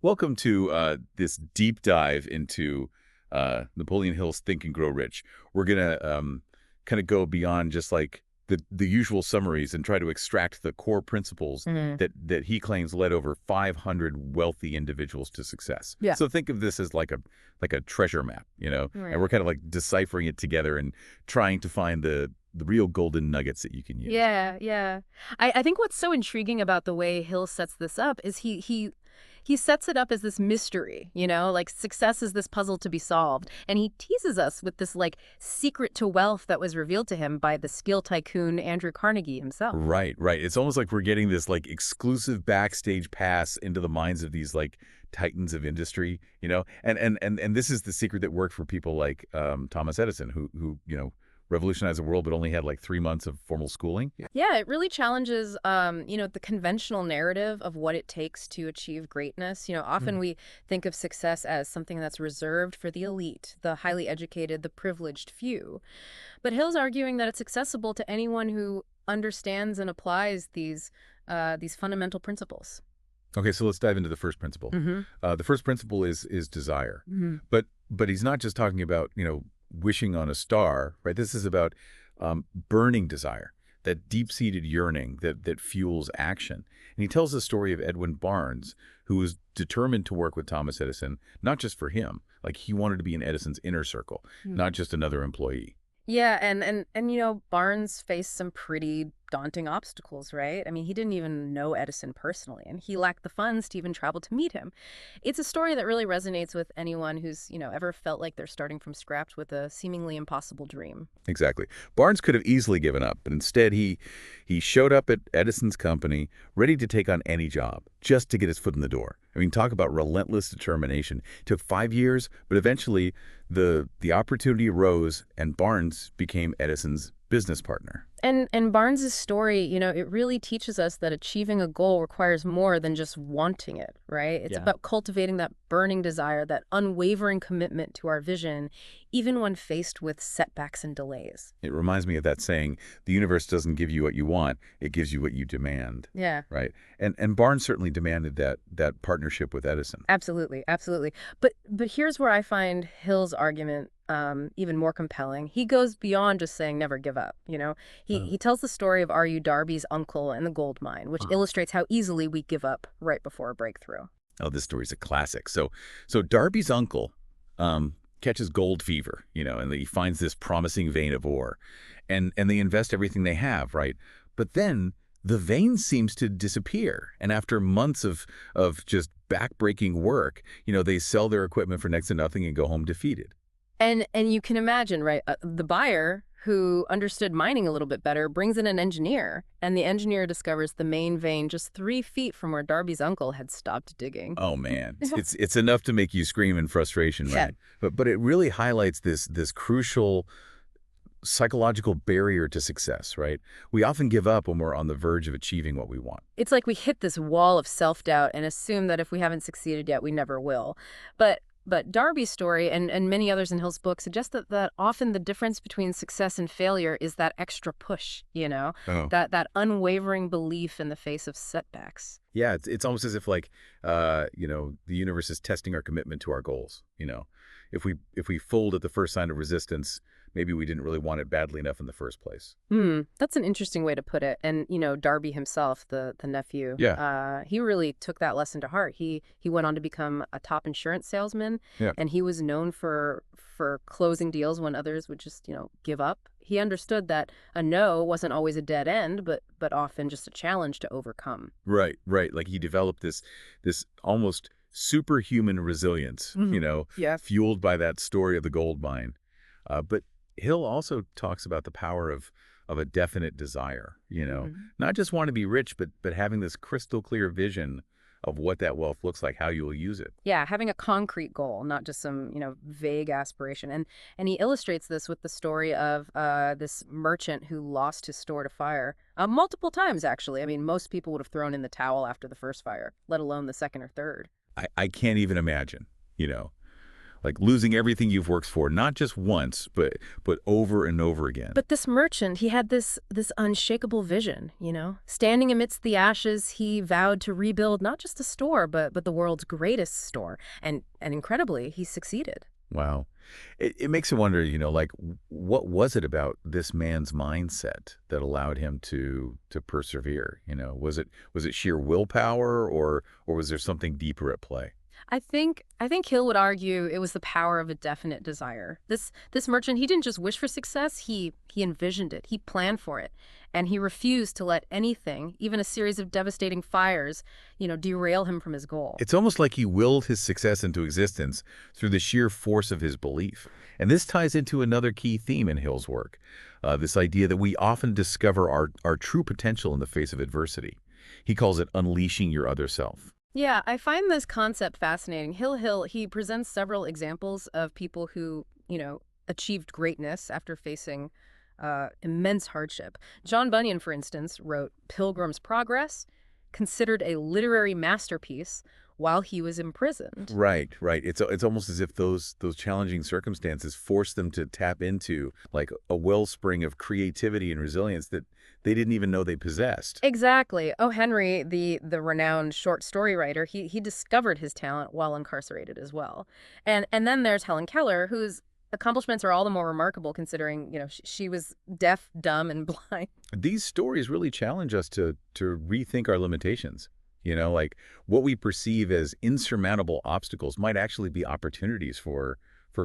Welcome to this deep dive into Napoleon Hill's Think and Grow Rich. We're gonna kind of go beyond just like the usual summaries and try to extract the core principles Mhm. that he claims led over 500 wealthy individuals to success. Yeah. So think of this as like a treasure map, and Right. we're kind of like deciphering it together and trying to find the real golden nuggets that you can use. Yeah, yeah. I think what's so intriguing about the way Hill sets this up is he sets it up as this mystery, like success is this puzzle to be solved. And he teases us with this like secret to wealth that was revealed to him by the skill tycoon Andrew Carnegie himself. Right, right. It's almost like we're getting this like exclusive backstage pass into the minds of these like titans of industry, and this is the secret that worked for people like Thomas Edison, who revolutionized the world, but only had like 3 months of formal schooling. Yeah. Yeah, it really challenges, the conventional narrative of what it takes to achieve greatness. Often Mm. we think of success as something that's reserved for the elite, the highly educated, the privileged few. But Hill's arguing that it's accessible to anyone who understands and applies these fundamental principles. Okay, so let's dive into the first principle. Mm-hmm. The first principle is desire, Hmm. but he's not just talking about wishing on a star, right? This is about burning desire, that deep-seated yearning that fuels action. And he tells the story of Edwin Barnes, who was determined to work with Thomas Edison, not just for him. Like he wanted to be in Edison's inner circle, not just another employee. Yeah, and Barnes faced some pretty daunting obstacles, right? I mean, he didn't even know Edison personally, and he lacked the funds to even travel to meet him. It's a story that really resonates with anyone who's ever felt like they're starting from scratch with a seemingly impossible dream. Exactly. Barnes could have easily given up, but instead he showed up at Edison's company, ready to take on any job, just to get his foot in the door. I mean, talk about relentless determination. It took 5 years, but eventually the opportunity arose, and Barnes became Edison's business partner. And Barnes's story, it really teaches us that achieving a goal requires more than just wanting it, right? It's Yeah. about cultivating that burning desire, that unwavering commitment to our vision, even when faced with setbacks and delays. It reminds me of that saying, the universe doesn't give you what you want, it gives you what you demand, Yeah. right? And Barnes certainly demanded that partnership with Edison. Absolutely, absolutely. But here's where I find Hill's argument even more compelling. He goes beyond just saying never give up. He tells the story of R.U. Darby's uncle and the gold mine, which illustrates how easily we give up right before a breakthrough. Oh, this story's a classic. So Darby's uncle catches gold fever, and he finds this promising vein of ore, and they invest everything they have, right? But then the vein seems to disappear, and after months of just backbreaking work, they sell their equipment for next to nothing and go home defeated. And you can imagine, right? The buyer who understood mining a little bit better brings in an engineer, and the engineer discovers the main vein just 3 feet from where Darby's uncle had stopped digging. Oh man, it's enough to make you scream in frustration, Yeah. right? But it really highlights this crucial psychological barrier to success, right? We often give up when we're on the verge of achieving what we want. It's like we hit this wall of self-doubt and assume that if we haven't succeeded yet, we never will. But Darby's story and many others in Hill's book suggest that often the difference between success and failure is that extra push, Oh. that unwavering belief in the face of setbacks. Yeah, it's almost as if like the universe is testing our commitment to our goals. If we fold at the first sign of resistance, maybe we didn't really want it badly enough in the first place. That's an interesting way to put it. And Darby himself, the nephew, Yeah. he really took that lesson to heart. He went on to become a top insurance salesman, Yeah. and he was known for closing deals when others would just give up. He understood that a no wasn't always a dead end, but often just a challenge to overcome. Right, right. Like he developed this almost superhuman resilience, Yeah. fueled by that story of the gold mine. But Hill also talks about the power of a definite desire, Mhm. not just want to be rich, but having this crystal clear vision of what that wealth looks like, how you will use it. Yeah, having a concrete goal, not just some vague aspiration. And he illustrates this with the story of this merchant who lost his store to fire multiple times, actually. I mean, most people would have thrown in the towel after the first fire, let alone the second or third. I can't even imagine, like losing everything you've worked for, not just once, but over and over again. But this merchant, he had this unshakable vision, you know? Standing amidst the ashes, he vowed to rebuild not just a store, but the world's greatest store. And incredibly, he succeeded. Wow. It makes you wonder, like what was it about this man's mindset that allowed him to persevere? Was it sheer willpower or was there something deeper at play? I think Hill would argue it was the power of a definite desire. This merchant, he didn't just wish for success, he envisioned it, he planned for it, and he refused to let anything, even a series of devastating fires, derail him from his goal. It's almost like he willed his success into existence through the sheer force of his belief. And this ties into another key theme in Hill's work, this idea that we often discover our true potential in the face of adversity. He calls it unleashing your other self. Yeah, I find this concept fascinating. Hill, he presents several examples of people who, achieved greatness after facing immense hardship. John Bunyan, for instance, wrote Pilgrim's Progress, considered a literary masterpiece while he was imprisoned. Right, right. It's almost as if those challenging circumstances forced them to tap into like a wellspring of creativity and resilience that they didn't even know they possessed. Exactly. O. Henry, the renowned short story writer, he discovered his talent while incarcerated as well. And then there's Helen Keller, whose accomplishments are all the more remarkable considering, she was deaf, dumb, and blind. These stories really challenge us to rethink our limitations. Like what we perceive as insurmountable obstacles might actually be opportunities for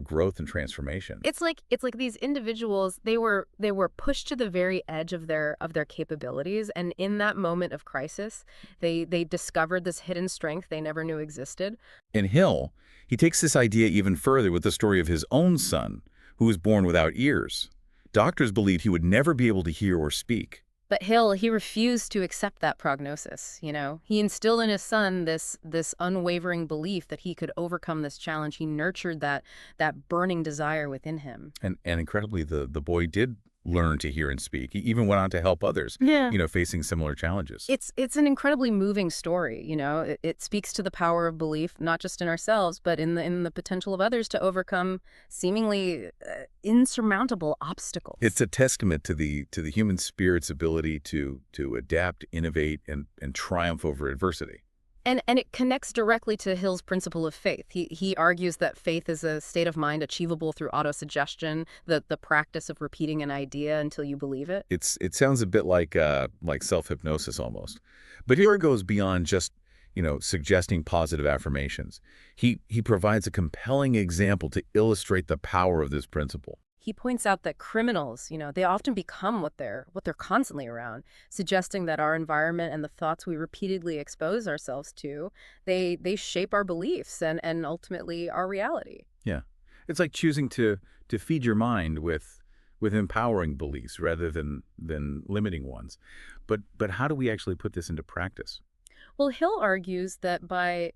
growth and transformation. It's like these individuals, they were pushed to the very edge of their capabilities, and in that moment of crisis, they discovered this hidden strength they never knew existed. In Hill, he takes this idea even further with the story of his own son, who was born without ears. Doctors believed he would never be able to hear or speak. But Hill, he refused to accept that prognosis, He instilled in his son this unwavering belief that he could overcome this challenge. He nurtured that burning desire within him. And incredibly, the boy did learn to hear and speak. He even went on to help others, Yeah. facing similar challenges. It's an incredibly moving story, It speaks to the power of belief, not just in ourselves, but in the potential of others to overcome seemingly insurmountable obstacles. It's a testament to the human spirit's ability to adapt, innovate, and triumph over adversity. And it connects directly to Hill's principle of faith. He argues that faith is a state of mind achievable through autosuggestion, the practice of repeating an idea until you believe it. It sounds a bit like self-hypnosis almost. But here it goes beyond just, suggesting positive affirmations. He provides a compelling example to illustrate the power of this principle. He points out that criminals, they often become what they're constantly around, suggesting that our environment and the thoughts we repeatedly expose ourselves to, they shape our beliefs and ultimately our reality. Yeah. It's like choosing to feed your mind with empowering beliefs rather than limiting ones. But how do we actually put this into practice? Well, Hill argues that by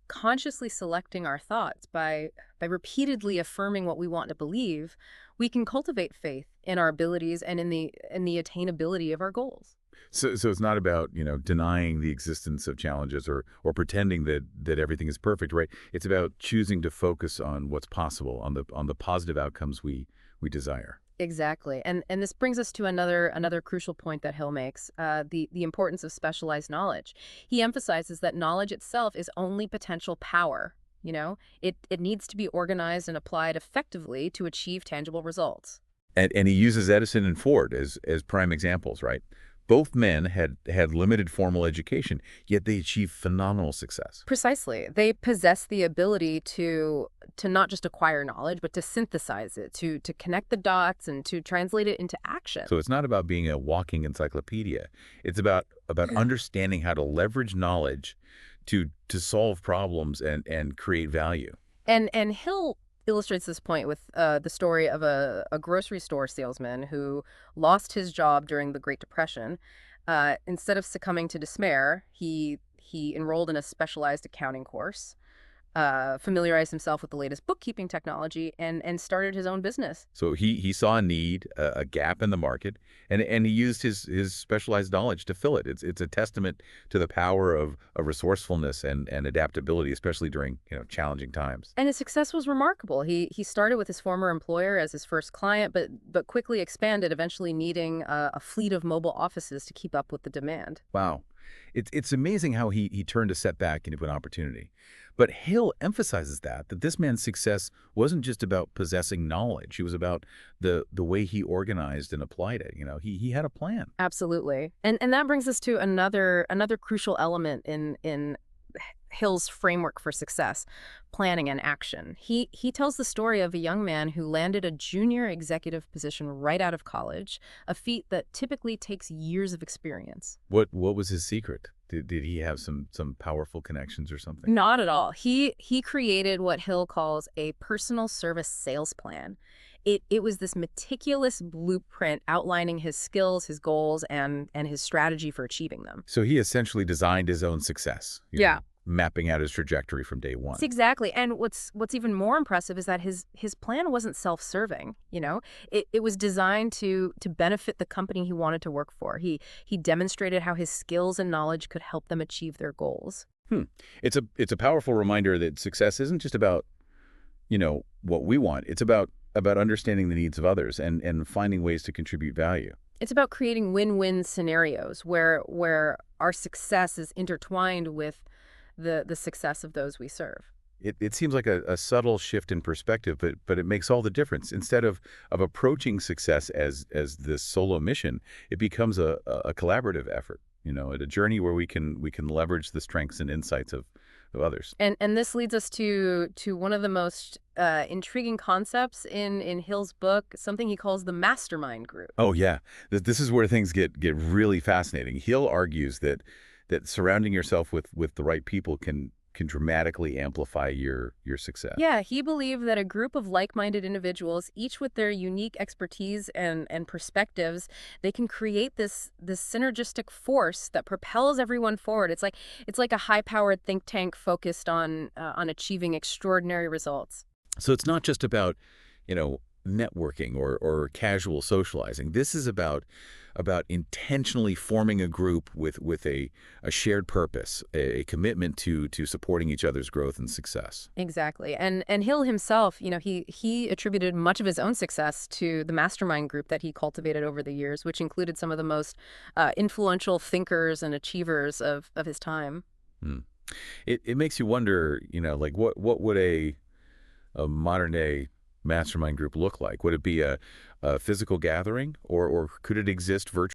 consciously selecting our thoughts, by repeatedly affirming what we want to believe, we can cultivate faith in our abilities and in the attainability of our goals. So it's not about, denying the existence of challenges or pretending that everything is perfect, right? It's about choosing to focus on what's possible, on the positive outcomes we desire. Exactly. And this brings us to another crucial point that Hill makes, the importance of specialized knowledge. He emphasizes that knowledge itself is only potential power. It needs to be organized and applied effectively to achieve tangible results. And he uses Edison and Ford as prime examples, right? Both men had limited formal education, yet they achieved phenomenal success. Precisely. They possess the ability to not just acquire knowledge, but to synthesize it, to connect the dots and to translate it into action. So it's not about being a walking encyclopedia. It's about understanding how to leverage knowledge to solve problems and create value. And Hill illustrates this point with the story of a grocery store salesman who lost his job during the Great Depression. Instead of succumbing to despair, he enrolled in a specialized accounting course. familiarized himself with the latest bookkeeping technology, and started his own business. So he saw a need, a gap in the market, and he used his specialized knowledge to fill it. It's a testament to the power of resourcefulness and adaptability, especially during challenging times. And his success was remarkable. He started with his former employer as his first client, but quickly expanded, eventually needing a fleet of mobile offices to keep up with the demand. Wow. It's amazing how he turned a setback into an opportunity. But Hill emphasizes that this man's success wasn't just about possessing knowledge. It was about the way he organized and applied it. He had a plan. Absolutely. And that brings us to another crucial element in Hill's framework for success, planning and action. He tells the story of a young man who landed a junior executive position right out of college, a feat that typically takes years of experience. What was his secret? Did he have some powerful connections or something? Not at all. He created what Hill calls a personal service sales plan. It was this meticulous blueprint outlining his skills, his goals, and his strategy for achieving them. So he essentially designed his own success. Yeah. Mapping out his trajectory from day one. Exactly. And what's even more impressive is that his plan wasn't self-serving, It was designed to benefit the company he wanted to work for. He demonstrated how his skills and knowledge could help them achieve their goals. It's a powerful reminder that success isn't just about, what we want. It's about understanding the needs of others and finding ways to contribute value. It's about creating win-win scenarios where our success is intertwined with the success of those we serve. It seems like a subtle shift in perspective, but it makes all the difference. Instead of approaching success as this solo mission, it becomes a collaborative effort, a journey where we can leverage the strengths and insights of others. And this leads us to one of the most intriguing concepts in Hill's book, something he calls the mastermind group. Oh, yeah. This is where things get really fascinating. Hill argues that surrounding yourself with the right people can dramatically amplify your success. Yeah, he believed that a group of like-minded individuals, each with their unique expertise and perspectives, they can create this synergistic force that propels everyone forward. It's like a high-powered think tank focused on achieving extraordinary results. So it's not just about, networking or casual socializing. This is about intentionally forming a group with a shared purpose, a commitment to supporting each other's growth and success. Exactly. And Hill himself, he attributed much of his own success to the mastermind group that he cultivated over the years, which included some of the most influential thinkers and achievers of his time. It makes you wonder, like what would a modern day mastermind group look like? Would it be a physical gathering, or could it exist virtually?